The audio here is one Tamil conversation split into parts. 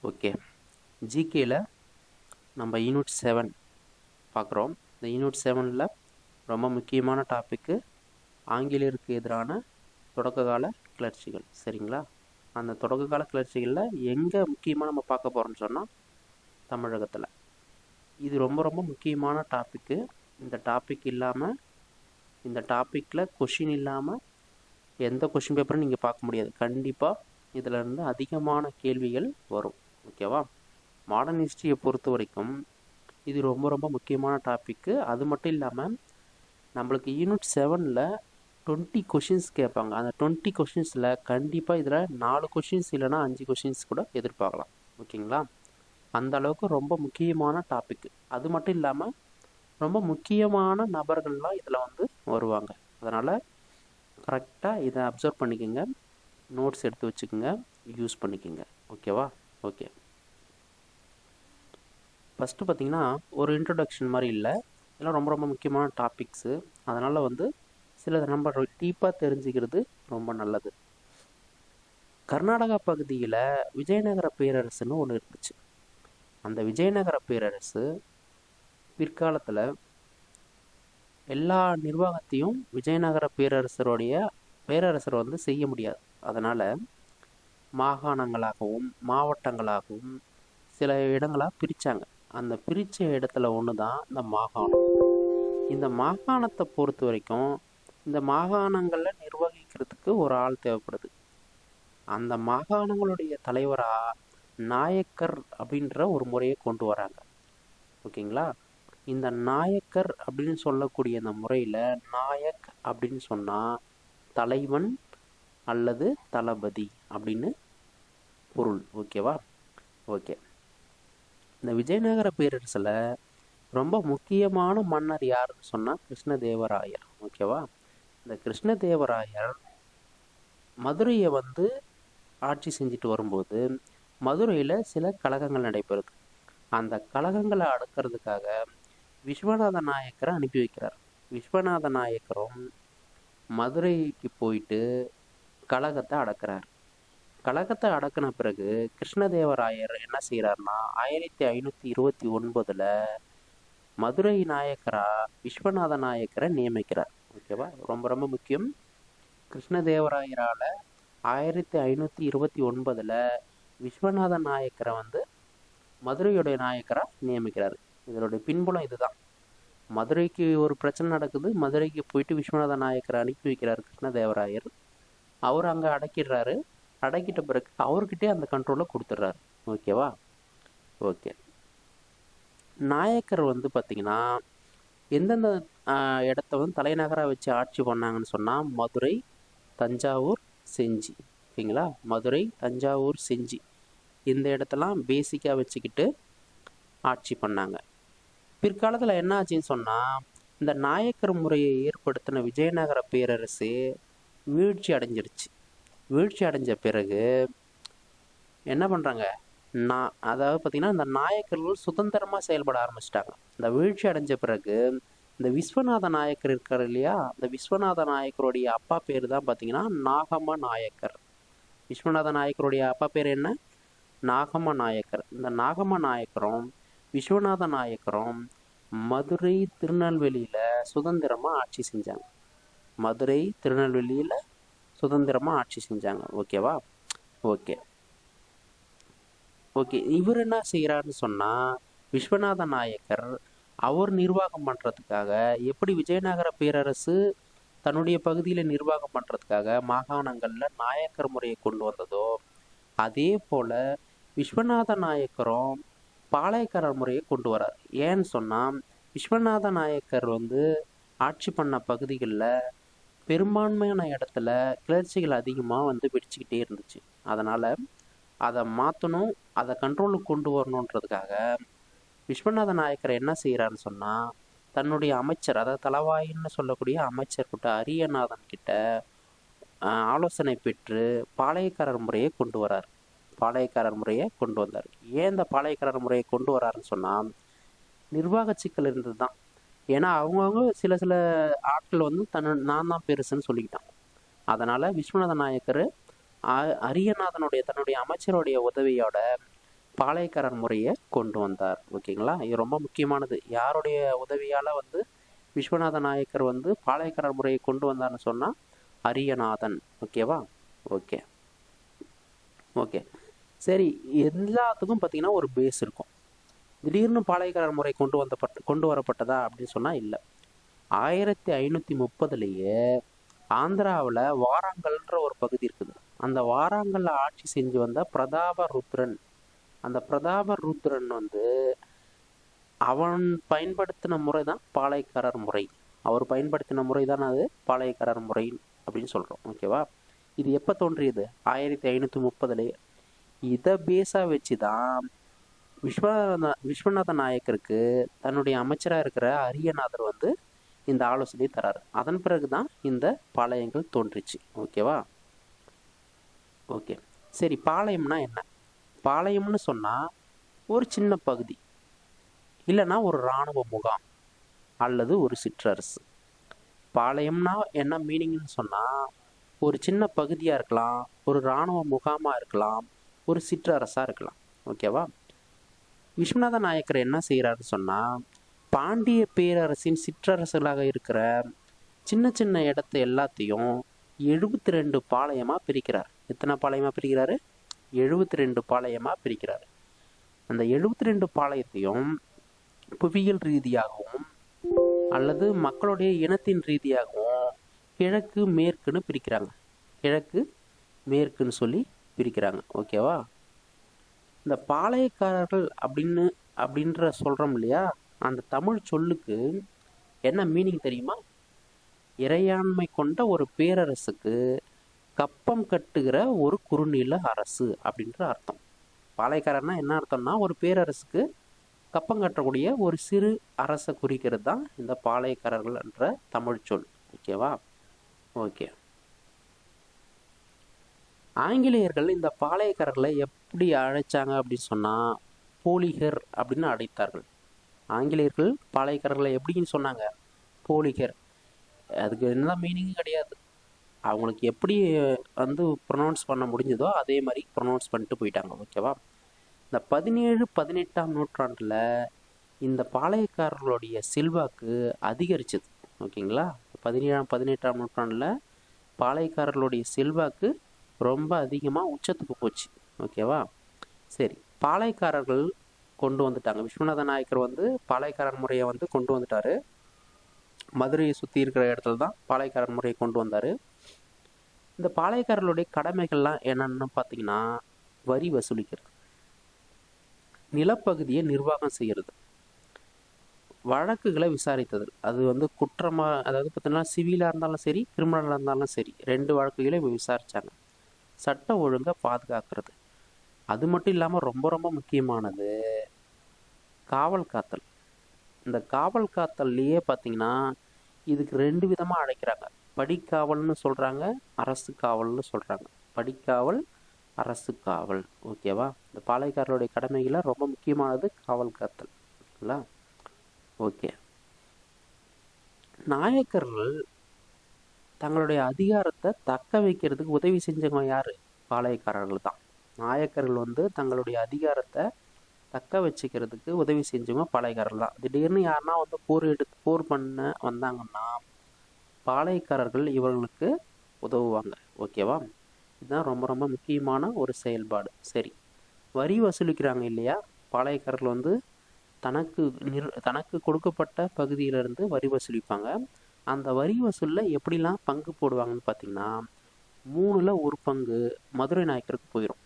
ஓகே, ஜிகேயில் நம்ம யூனிட் 7 பார்க்குறோம். இந்த யூனிட் 7ல் ரொம்ப முக்கியமான டாப்பிக்கு ஆங்கிலேயருக்கு எதிரான தொடக்ககால கிளர்ச்சிகள். சரிங்களா? அந்த தொடக்ககால கிளர்ச்சிகளில் எங்கே முக்கியமாக நம்ம பார்க்க போகிறோம்னு சொன்னால் தமிழகத்தில். இது ரொம்ப ரொம்ப முக்கியமான டாப்பிக்கு. இந்த டாபிக் இல்லாமல், இந்த டாப்பிக்கில் கொஷின் இல்லாமல் எந்த கொஷின் பேப்பரும் நீங்கள் பார்க்க முடியாது. கண்டிப்பாக இதில் இருந்து அதிகமான கேள்விகள் வரும். ஓகேவா? மாடர்ன் ஹிஸ்ட்ரியை பொறுத்த வரைக்கும் இது ரொம்ப ரொம்ப முக்கியமான டாப்பிக்கு. அது மட்டும் இல்லாமல் நம்மளுக்கு யூனிட் 7ல் 20 கொஷின்ஸ் கேட்பாங்க. அந்த 20 கொஷின்ஸில் கண்டிப்பாக இதில் 4 கொஷின்ஸ் இல்லைனா 5 கொஷின்ஸ் கூட எதிர்பார்க்கலாம். ஓகேங்களா? அந்த அளவுக்கு ரொம்ப முக்கியமான டாப்பிக்கு. அது மட்டும் இல்லாமல் ரொம்ப முக்கியமான நபர்கள்லாம் இதில் வந்து வருவாங்க. அதனால் கரெக்டாக இதை அப்சர்வ் பண்ணிக்கோங்க, நோட்ஸ் எடுத்து வச்சுக்கோங்க, யூஸ் பண்ணிக்கோங்க. ஓகேவா? ஓகே, ஃபஸ்ட்டு பார்த்திங்கன்னா ஒரு இன்ட்ரொடக்ஷன் மாதிரி இல்லை, இதெல்லாம் ரொம்ப ரொம்ப முக்கியமான டாபிக்ஸு. அதனால் வந்து சிலதை நம்ம டீப்பாக தெரிஞ்சுக்கிறது ரொம்ப நல்லது. கர்நாடகா பகுதியில் விஜயநகர பேரரசுன்னு ஒன்று இருந்துச்சு. அந்த விஜயநகர பேரரசு பிற்காலத்தில் எல்லா நிர்வாகத்தையும் விஜயநகர பேரரசர் வந்து செய்ய முடியாது. அதனால் மாகாணங்களாகவும் மாவட்டங்களாகவும் சில இடங்களாக பிரித்தாங்க. அந்த பிரித்த இடத்துல ஒன்று தான் இந்த மாகாணம். இந்த மாகாணத்தை பொறுத்த வரைக்கும் இந்த மாகாணங்களில் நிர்வகிக்கிறதுக்கு ஒரு ஆள் தேவைப்படுது. அந்த மாகாணங்களுடைய தலைவராக நாயக்கர் அப்படின்ற ஒரு முறையை கொண்டு வராங்க. ஓகேங்களா? இந்த நாயக்கர் அப்படின்னு சொல்லக்கூடிய இந்த முறையில் நாயக் அப்படின்னு சொன்னால் தலைவன் அல்லது தளபதி அப்படின்னு பொருள். ஓகேவா? ஓகே, இந்த விஜயநகர பேரரசில் ரொம்ப முக்கியமான மன்னர் யாருன்னு சொன்னால் கிருஷ்ணதேவராயர். ஓகேவா? இந்த கிருஷ்ணதேவராயர் மதுரையை வந்து ஆட்சி செஞ்சுட்டு வரும்போது மதுரையில் சில கழகங்கள் நடைபெறுது. அந்த கழகங்களை அடக்கிறதுக்காக விஸ்வநாத நாயக்கரை அனுப்பி வைக்கிறார். விஸ்வநாத நாயக்கரும் மதுரைக்கு போயிட்டு கழகத்தை அடக்கிறார். கழகத்தை அடக்கின பிறகு கிருஷ்ணதேவராயர் என்ன செய்கிறார்னா 1529 மதுரை நாயக்கரா விஸ்வநாத நாயக்கரை நியமிக்கிறார். ஓகேவா? ரொம்ப ரொம்ப முக்கியம். கிருஷ்ணதேவராயரால் 1529 விஸ்வநாத நாயக்கரை வந்து மதுரையுடைய நாயக்கராக நியமிக்கிறார். இதனுடைய பின்புலம் இதுதான். மதுரைக்கு ஒரு பிரச்சனை நடக்குது, மதுரைக்கு போயிட்டு விஸ்வநாத நாயக்கரை அனுப்பி வைக்கிறார் கிருஷ்ணதேவராயர். அவர் அங்கே அடக்கிடுறாரு. அடக்கிட்ட பிறகு அவர்கிட்டே அந்த கண்ட்ரோலை கொடுத்துட்றாரு. ஓகேவா? ஓகே, நாயக்கர் வந்து பார்த்திங்கன்னா எந்தெந்த இடத்த வந்து தலைநகராக வச்சு ஆட்சி பண்ணாங்கன்னு சொன்னால் மதுரை, தஞ்சாவூர், செஞ்சி. ஓகேங்களா? மதுரை, தஞ்சாவூர், செஞ்சி இந்த இடத்தெல்லாம் பேசிக்காக வச்சுக்கிட்டு ஆட்சி பண்ணாங்க. பிற்காலத்தில் என்ன ஆச்சுன்னு சொன்னால் இந்த நாயக்கர் முறையை ஏற்படுத்தின விஜயநகர பேரரசு வீழ்ச்சி அடைஞ்சிருச்சு. வீழ்ச்சி அடைஞ்ச பிறகு என்ன பண்ணுறாங்க, அதாவது பார்த்திங்கன்னா இந்த நாயக்கர்கள் சுதந்திரமாக செயல்பட ஆரம்பிச்சிட்டாங்க. இந்த வீழ்ச்சி அடைஞ்ச பிறகு இந்த விஸ்வநாத நாயக்கர் இருக்கார் இல்லையா, இந்த விஸ்வநாத நாயக்கருடைய அப்பா பேர் தான் பார்த்திங்கன்னா நாகம நாயக்கர். விஸ்வநாத நாயக்கருடைய அப்பா பேர் என்ன? நாகம நாயக்கர். இந்த நாகம நாயக்கரும் விஸ்வநாத நாயக்கரும் மதுரை, திருநெல்வேலியில் சுதந்திரமாக ஆட்சி செஞ்சாங்க. மதுரை, திருநெல்வேலியில் சுதந்திரமாக ஆட்சி செஞ்சாங்க. ஓகேவா? ஓகே ஓகே, இவர் என்ன செய்கிறாருன்னு சொன்னால் விஸ்வநாத நாயக்கர் அவர் நிர்வாகம் பண்ணுறதுக்காக எப்படி விஜயநகர பேரரசு தன்னுடைய பகுதியில் நிர்வாகம் பண்ணுறதுக்காக மாகாணங்களில் நாயக்கர் முறையை கொண்டு வந்ததோ அதே போல் விஸ்வநாத நாயக்கரும் பாளையக்காரர் முறையை கொண்டு வரார். ஏன்னு சொன்னால் விஸ்வநாத நாயக்கர் வந்து ஆட்சி பண்ண பகுதிகளில் பெரும்பான்மையான இடத்துல கிளர்ச்சிகள் அதிகமாக வந்து வெடிச்சுக்கிட்டே இருந்துச்சு. அதனால் அதை மாற்றணும், அதை கண்ட்ரோலுக்கு கொண்டு வரணுன்றதுக்காக விஸ்வநாத நாயக்கர் என்ன செய்கிறாருன்னு சொன்னால் தன்னுடைய அமைச்சர், அதாவது தளவாயின்னு சொல்லக்கூடிய அமைச்சர்கிட்ட அரியநாதன் கிட்ட ஆலோசனை பெற்று பாளையக்காரர் முறையை கொண்டு வரார். பாளையக்காரர் முறையை கொண்டு வந்தார். ஏன் இந்த பாளையக்காரர் முறையை கொண்டு வராருன்னு சொன்னால் நிர்வாக சிக்கல் இருந்தது தான். ஏன்னா அவங்கவுங்க சில சில ஆட்கள் வந்து நான் தான் பெருசுன்னு சொல்லிக்கிட்டான். அதனால் விஸ்வநாத நாயக்கர் அரியநாதனுடைய தன்னுடைய அமைச்சருடைய உதவியோட பாளையக்காரர் முறையை கொண்டு வந்தார். ஓகேங்களா, இது ரொம்ப முக்கியமானது. யாருடைய உதவியால் வந்து விஸ்வநாத நாயக்கர் வந்து பாளையக்காரர் முறையை கொண்டு வந்தார்னு சொன்னால் அரியநாதன். ஓகேவா? ஓகே ஓகே சரி, எல்லாத்துக்கும் பார்த்தீங்கன்னா ஒரு பேஸ் இருக்கும். திடீர்னு பாளையக்காரர் முறை கொண்டு வரப்பட்டதா அப்படின்னு சொன்னால் இல்லை. 1530 ஆந்திராவில் வாராங்கல்ன்ற ஒரு பகுதி இருக்குது. அந்த வாராங்கல்ல ஆட்சி செஞ்சு வந்த பிரதாபருத்ரன், அந்த பிரதாபருத்ரன் வந்து அவன் பயன்படுத்தின முறை தான் பாளையக்காரர் முறை. அவர் பயன்படுத்தின முறை தான் அது பாளையக்காரர் முறை அப்படின்னு சொல்கிறோம். ஓகேவா? இது எப்போ தோன்றியது? 1530. இதை பேஸாக வச்சு தான் விஸ்வநாத நாயக்கருக்கு தன்னுடைய அமைச்சராக இருக்கிற அரியநாதர் வந்து இந்த ஆலோசனை தராரு. அதன் பிறகு தான் இந்த பாளையங்கள் தோன்றிச்சு. ஓகேவா? ஓகே சரி, பாளையம்னா என்ன? பாளையம்னு சொன்னால் ஒரு சின்ன பகுதி, இல்லைன்னா ஒரு இராணுவ முகாம் அல்லது ஒரு சிற்றரசு. பாளையம்னா என்ன மீனிங்னு சொன்னால் ஒரு சின்ன பகுதியாக இருக்கலாம், ஒரு இராணுவ முகாமாக இருக்கலாம், ஒரு சிற்றரசாக இருக்கலாம். ஓகேவா? விஸ்வநாத நாயக்கர் என்ன செய்கிறாருன்னு சொன்னால் பாண்டிய பேரரசின் சிற்றரசுகளாக இருக்கிற சின்ன சின்ன இடத்த எல்லாத்தையும் 72 பாளையமாக பிரிக்கிறார். எத்தனை பாளையமாக பிரிக்கிறாரு? 72 பாளையமாக பிரிக்கிறார். அந்த 72 பாளையத்தையும் புவியியல் ரீதியாகவும் அல்லது மக்களுடைய இனத்தின் ரீதியாகவும் கிழக்கு மேற்குன்னு பிரிக்கிறாங்க. கிழக்கு மேற்குன்னு சொல்லி பிரிக்கிறாங்க. ஓகேவா? இந்த பாளையக்காரர்கள் அப்படின்ற சொல்கிறோம் இல்லையா, அந்த தமிழ் சொல்லுக்கு என்ன மீனிங் தெரியுமா? இறையாண்மை கொண்ட ஒரு பேரரசுக்கு கப்பம் கட்டுகிற ஒரு குறுநில அரசு அப்படின்ற அர்த்தம். பாளையக்காரர்னா என்ன அர்த்தம்னா ஒரு பேரரசுக்கு கப்பம் கட்டக்கூடிய ஒரு சிறு அரசை குறிக்கிறது தான் இந்த பாளையக்காரர்கள் என்ற தமிழ் சொல். ஓகேவா? ஓகே. ஆங்கிலேயர்கள் இந்த பாளையக்காரர்களை எப்படி அழைச்சாங்க அப்படின்னு சொன்னால் போலிகர் அப்படின்னு அழைத்தார்கள். ஆங்கிலேயர்கள் பாளையக்காரர்களை எப்படின்னு சொன்னாங்க? போலிகர். அதுக்கு என்ன மீனிங்கும் கிடையாது. அவங்களுக்கு எப்படி வந்து ப்ரொனவுன்ஸ் பண்ண முடிஞ்சதோ அதே மாதிரி ப்ரொனவுன்ஸ் பண்ணிட்டு போயிட்டாங்க. ஓகேவா? இந்த 17-18ஆம் நூற்றாண்டில் இந்த பாளையக்காரர்களுடைய செல்வாக்கு அதிகரிச்சது. ஓகேங்களா? 17-18ஆம் நூற்றாண்டில் பாளையக்காரர்களுடைய செல்வாக்கு ரொம்ப அதிகமாக உச்சத்துக்கு போச்சு. ஓகேவா? சரி, பாளையக்காரர்கள் கொண்டு வந்துட்டாங்க. விஸ்வநாத நாயக்கர் வந்து பாளையக்காரர் முறையை வந்து கொண்டு வந்துட்டாரு. மதுரையை சுற்றி இருக்கிற இடத்துல தான் பாளையக்காரர் முறையை கொண்டு வந்தார். இந்த பாளையக்காரர்களுடைய கடமைகள்லாம் என்னென்னு பார்த்தீங்கன்னா வரி வசூலிக்கிறது, நிலப்பகுதியை நிர்வாகம் செய்கிறது, வழக்குகளை விசாரித்தது. அது வந்து குற்றமாக, அதாவது பார்த்தீங்கன்னா சிவிலாக இருந்தாலும் சரி, கிரிமினலாக இருந்தாலும் சரி, 2 வழக்குகளையும் விசாரித்தாங்க. சட்ட ஒழுங்கை பாதுகாக்கிறது. அது மட்டும் இல்லாமல் ரொம்ப ரொம்ப முக்கியமானது காவல் காத்தல். இந்த காவல் காத்தல்லையே பார்த்தீங்கன்னா இதுக்கு 2 விதமாக அழைக்கிறாங்க. படிக்காவல்னு சொல்கிறாங்க, அரசு காவல்னு சொல்கிறாங்க. படிக்காவல், அரசு காவல். ஓகேவா? இந்த பாளையக்காரருடைய கடமைகளில் ரொம்ப முக்கியமானது காவல் காத்தல். ஓகேங்களா? ஓகே. நாயக்கர்கள் தங்களுடைய அதிகாரத்தை தக்க வைக்கிறதுக்கு உதவி செஞ்சவங்க யார்? பாளையக்காரர்கள் தான். நாயக்கர்கள் வந்து தங்களுடைய அதிகாரத்தை தக்க வச்சுக்கிறதுக்கு உதவி செஞ்சவங்க பாளையக்காரர்கள் தான். திடீர்னு யாருன்னா வந்து போர் பண்ண வந்தாங்கன்னா பாளையக்காரர்கள் இவர்களுக்கு உதவுவாங்க. ஓகேவா? இதுதான் ரொம்ப ரொம்ப முக்கியமான ஒரு செயல்பாடு. சரி, வரி வசூலிக்கிறாங்க இல்லையா? பாளையக்காரர்கள் வந்து தனக்கு கொடுக்கப்பட்ட பகுதியிலிருந்து வரி வசூலிப்பாங்க. அந்த வரி வசூலில் எப்படிலாம் பங்கு போடுவாங்கன்னு பார்த்தீங்கன்னா 3ல் 1 பங்கு மதுரை நாயக்கருக்கு போயிடும்.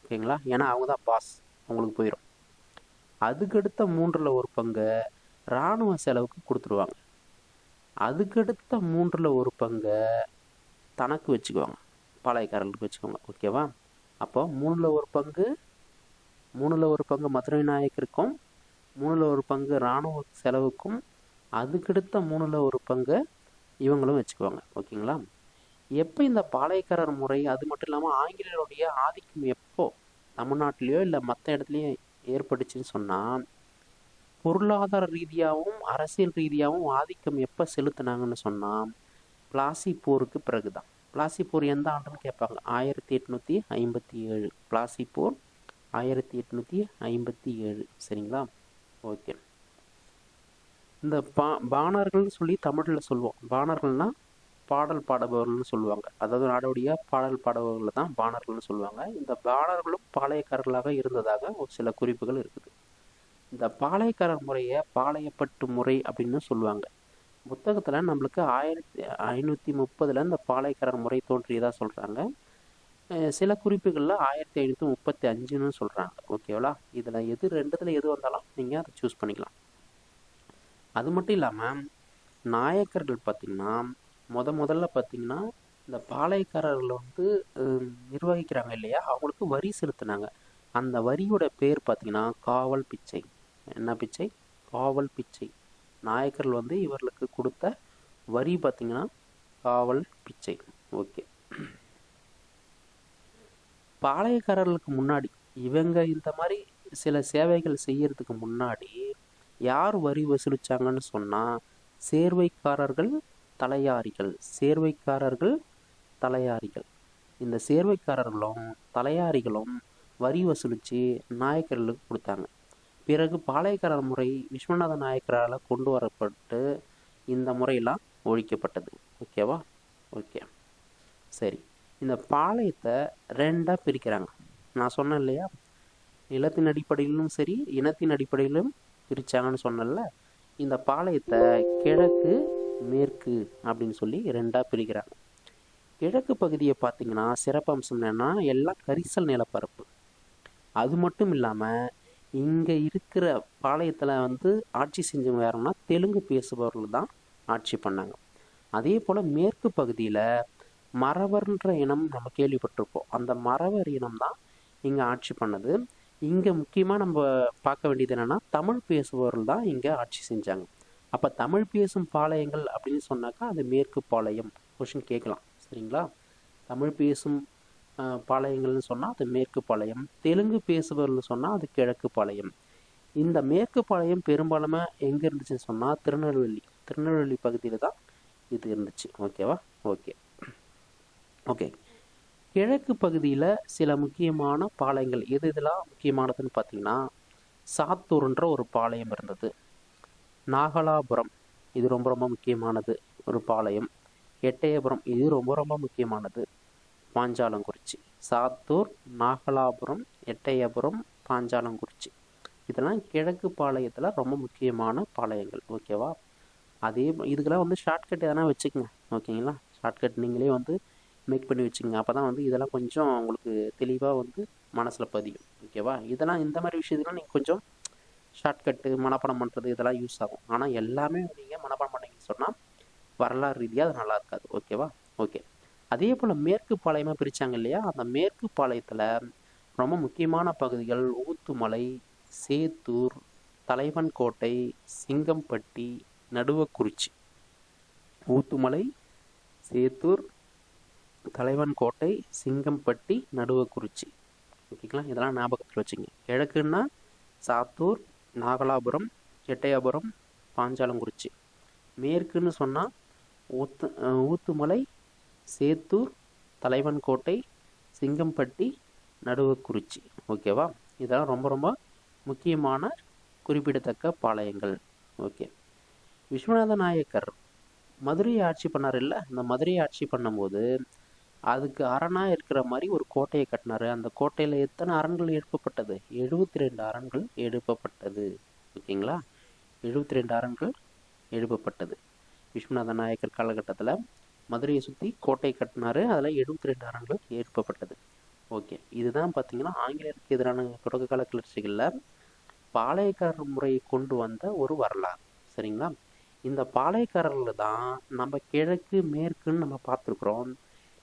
ஓகேங்களா? ஏன்னா அவங்க தான் பாஸ், அவங்களுக்கு போயிடும். அதுக்கடுத்த 3ல் 1 பங்கு இராணுவ செலவுக்கு கொடுத்துருவாங்க. அதுக்கடுத்த 3ல் 1 பங்கு தனக்கு வச்சுக்குவாங்க, பாளையக்காரர்களுக்கு வச்சுக்குவாங்க. ஓகேவா? அப்போ 3ல் 1 பங்கு மதுரை நாயக்கருக்கும், 3ல் 1 பங்கு இராணுவ செலவுக்கும், அதுக்கடுத்த 3ல் 1 பங்கு இவங்களும் வச்சுக்குவாங்க. ஓகேங்களா? எப்போ இந்த பாளையக்காரர் முறை, அது மட்டும் இல்லாமல் ஆங்கிலேயருடைய ஆதிக்கம் எப்போ தமிழ்நாட்டிலையோ இல்லை மற்ற இடத்துலையும் ஏற்பட்டுச்சுன்னு சொன்னால் பொருளாதார ரீதியாகவும் அரசியல் ரீதியாகவும் ஆதிக்கம் எப்போ செலுத்தினாங்கன்னு சொன்னால் பிளாசி போருக்கு பிறகு தான். பிளாசி போர் எந்த ஆண்டுன்னு கேட்பாங்க? 1857 பிளாசி போர் 1857. சரிங்களா? ஓகே. இந்த பாணர்கள்னு சொல்லி தமிழில் சொல்லுவோம். பாணர்கள்னா பாடல் பாடுபவர்கள்னு சொல்லுவாங்க. அதாவது நாடோடிய பாடல் பாடுபவர்கள் தான் பாணர்கள்னு சொல்லுவாங்க. இந்த பாணர்களும் பாளையக்காரர்களாக இருந்ததாக ஒரு சில குறிப்புகள் இருக்குது. இந்த பாளையக்காரர் முறையை பாளையப்பட்டு முறை அப்படின்னு சொல்லுவாங்க. புத்தகத்தில் நம்மளுக்கு 1530 இந்த பாளையக்காரர் முறை தோன்றியதாக சொல்கிறாங்க. சில குறிப்புகளில் 1535ன்னு சொல்கிறாங்க. ஓகேவா? இதில் ரெண்டுத்தில் எது வந்தாலும் நீங்கள் அதை சூஸ் பண்ணிக்கலாம். அது மட்டும் இல்லாமல் நாயக்கர்கள் பார்த்திங்கன்னா முதல்ல பார்த்திங்கன்னா இந்த பாளையக்காரர்களை வந்து நிர்வகிக்கிறாங்க இல்லையா, அவங்களுக்கு வரி செலுத்தினாங்க. அந்த வரியோட பேர் பார்த்திங்கன்னா காவல் பிச்சை. என்ன பிச்சை? காவல் பிச்சை. நாயக்கர்கள் வந்து இவர்களுக்கு கொடுத்த வரி பார்த்திங்கன்னா காவல் பிச்சை. ஓகே. பாளையக்காரர்களுக்கு முன்னாடி இவங்க இந்த மாதிரி சில சேவைகள் செய்யறதுக்கு முன்னாடி யார் வரி வசூலிச்சாங்கன்னு சொன்னால் சேர்வைக்காரர்கள் தலையாரிகள். இந்த சேர்வைக்காரர்களும் தலையாரிகளும் வரி வசூலித்து நாயக்கர்களுக்கு கொடுத்தாங்க. பிறகு பாளையக்காரர் முறை விஸ்வநாத நாயக்கரால் கொண்டு வரப்பட்டு இந்த முறையெல்லாம் ஒழிக்கப்பட்டது. ஓகேவா? ஓகே, சரி. இந்த பாளையத்தை ரெண்டாக பிரிக்கிறாங்க. நான் சொன்னேன் இல்லையா, நிலத்தின் அடிப்படையிலும் சரி இனத்தின் அடிப்படையிலும் பிரித்தாங்கன்னு சொன்னல. இந்த பாளையத்தை கிழக்கு மேற்கு அப்படின்னு சொல்லி ரெண்டாக பிரிக்கிறாங்க. கிழக்கு பகுதியை பார்த்திங்கன்னா சிறப்பம்சம் என்னென்னா எல்லாம் கரிசல் நிலப்பரப்பு. அது மட்டும் இல்லாமல் இங்கே இருக்கிற பாளையத்தில் வந்து ஆட்சி செஞ்சவங்க யாருன்னா தெலுங்கு பேசுபவர்கள் தான் ஆட்சி பண்ணாங்க. அதே போல் மேற்கு பகுதியில் மறவர்ன்ற இனம் நம்ம கேள்விப்பட்டிருப்போம். அந்த மறவர் இனம் தான் இங்கே ஆட்சி பண்ணது. இங்கே முக்கியமாக நம்ம பார்க்க வேண்டியது என்னென்னா தமிழ் பேசுபவர்கள் தான் இங்கே ஆட்சி செஞ்சாங்க. அப்போ தமிழ் பேசும் பாளையங்கள் அப்படின்னு சொன்னாக்கா அது மேற்கு பாளையம். கொஷின் கேட்கலாம். சரிங்களா? தமிழ் பேசும் பாளையங்கள்னு சொன்னால் அது மேற்கு பாளையம். தெலுங்கு பேசுபவர்கள்னு சொன்னால் அது கிழக்கு பாளையம். இந்த மேற்கு பாளையம் பெரும்பாலுமே எங்கே இருந்துச்சுன்னு சொன்னால் திருநெல்வேலி பகுதியில் தான் இது இருந்துச்சு. ஓகேவா? ஓகே. கிழக்கு பகுதியில் சில முக்கியமான பாளையங்கள் இதெல்லாம் முக்கியமானதுன்னு பார்த்தீங்கன்னா சாத்தூர்ன்ற ஒரு பாளையம் இருந்தது. நாகலாபுரம் இது ரொம்ப முக்கியமானது ஒரு பாளையம். எட்டயபுரம் இது ரொம்ப முக்கியமானது. பாஞ்சாலங்குறிச்சி. சாத்தூர், நாகலாபுரம், எட்டயபுரம், பாஞ்சாலங்குறிச்சி இதெல்லாம் கிழக்கு பாளையத்தில் ரொம்ப முக்கியமான பாளையங்கள். ஓகேவா? அதே இதுக்கெல்லாம் வந்து ஷார்ட்கட் எதனா வச்சுக்கோங்க. ஓகேங்களா? ஷார்ட்கட் நீங்களே வந்து மேக் பண்ணி வச்சுங்க. அப்போ தான் வந்து இதெல்லாம் கொஞ்சம் உங்களுக்கு தெளிவாக வந்து மனசில் பதியும். ஓகேவா? இதெல்லாம் இந்த மாதிரி விஷயத்துலாம் நீங்கள் கொஞ்சம் ஷார்ட்கட்டு மனப்பாடம் பண்ணுறது இதெல்லாம் யூஸ் ஆகும். ஆனால் எல்லாமே நீங்கள் மனப்பாடம் பண்ணீங்கன்னு சொன்னால் வரலாறு ரீதியாக அது நல்லா இருக்காது. ஓகேவா? ஓகே. அதே போல் மேற்கு பாளையமாக பிரித்தாங்க இல்லையா, அந்த மேற்கு பாளையத்தில் ரொம்ப முக்கியமான பகுதிகள் ஊத்துமலை, சேத்தூர், தலைவன்கோட்டை, சிங்கம்பட்டி, நடுவக்குறிச்சி. ஊத்துமலை, சேத்தூர், தலைவன்கோட்டை, சிங்கம்பட்டி, நடுவக்குறிச்சி. ஓகேங்களா? இதெல்லாம் ஞாபகத்தில் வச்சுங்க. கிழக்குன்னா சாத்தூர், நாகலாபுரம், எட்டயபுரம், பாஞ்சாலங்குறிச்சி. மேற்குன்னு சொன்னால் ஊத்துமலை, சேத்தூர், தலைவன்கோட்டை, சிங்கம்பட்டி, நடுவக்குறிச்சி. ஓகேவா? இதெல்லாம் ரொம்ப முக்கியமான குறிப்பிடத்தக்க பாளையங்கள். ஓகே. விஸ்வநாத நாயக்கர் மதுரையை ஆட்சி பண்ணார் இல்லை, அந்த மதுரையை ஆட்சி பண்ணும்போது அதுக்கு அரணாக இருக்கிற மாதிரி ஒரு கோட்டையை கட்டினார். அந்த கோட்டையில் எத்தனை அரண்கள் எழுப்பப்பட்டது? 72 அரண்கள் எழுப்பப்பட்டது. ஓகேங்களா? 72 அரண்கள் எழுப்பப்பட்டது. விஸ்வநாத நாயக்கர் காலகட்டத்தில் மதுரையை சுற்றி கோட்டை கட்டினார். அதில் 72 அரண்கள் எழுப்பப்பட்டது. ஓகே. இதுதான் பார்த்தீங்கன்னா ஆங்கிலேயருக்கு எதிரான தொடக்க கால கிளர்ச்சிகளில் பாளையக்காரர் முறையை கொண்டு வந்த ஒரு வரலாறு. சரிங்களா? இந்த பாளையக்காரர்கள் தான் நம்ம கிழக்கு மேற்குன்னு நம்ம பார்த்துருக்குறோம்.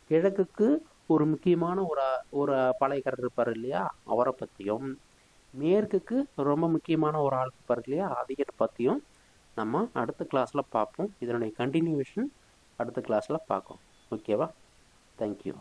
கிழக்குக்கு ஒரு முக்கியமான ஒரு பாளையக்காரர் இருப்பார் இல்லையா, அவரை பற்றியும், மேற்குக்கு ரொம்ப முக்கியமான ஒரு ஆள் இருப்பார் இல்லையா, அதை பற்றியும் நம்ம அடுத்த கிளாஸில் பார்ப்போம். இதனுடைய கண்டினியூவேஷன் அடுத்த கிளாஸில் பார்ப்போம். ஓகேவா? தேங்க்யூ.